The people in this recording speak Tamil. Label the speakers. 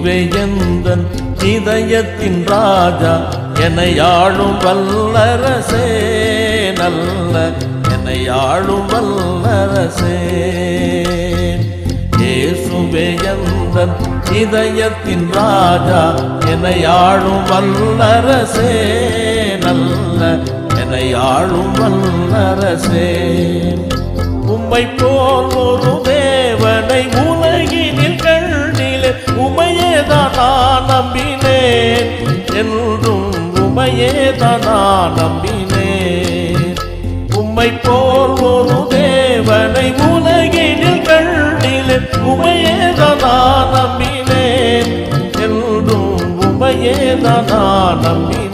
Speaker 1: இயேசுவே எந்தன் இதயத்தின் ராஜா, என்னை ஆளும் வல்லரசே, நல்ல என்னை ஆளும் வல்லரசே. இயேசுவே எந்தன் இதயத்தின் ராஜா, என்னை ஆளும் வல்லரசே, நல்ல என்னை ஆளும் வல்லரசே. உம்மை போல் ஒரு தேவனை உலகினில் கண்டிலே, உமையேதான் நான் நம்பினேன், என்றும் உமையேதான் நான் நம்பினேன். உம்மை போல் ஒரு தேவனை உலகினில் கண்டிலே, உமையேதான் நான் நம்பினேன், என்றும் உமையேதான் நான் நம்பினேன்.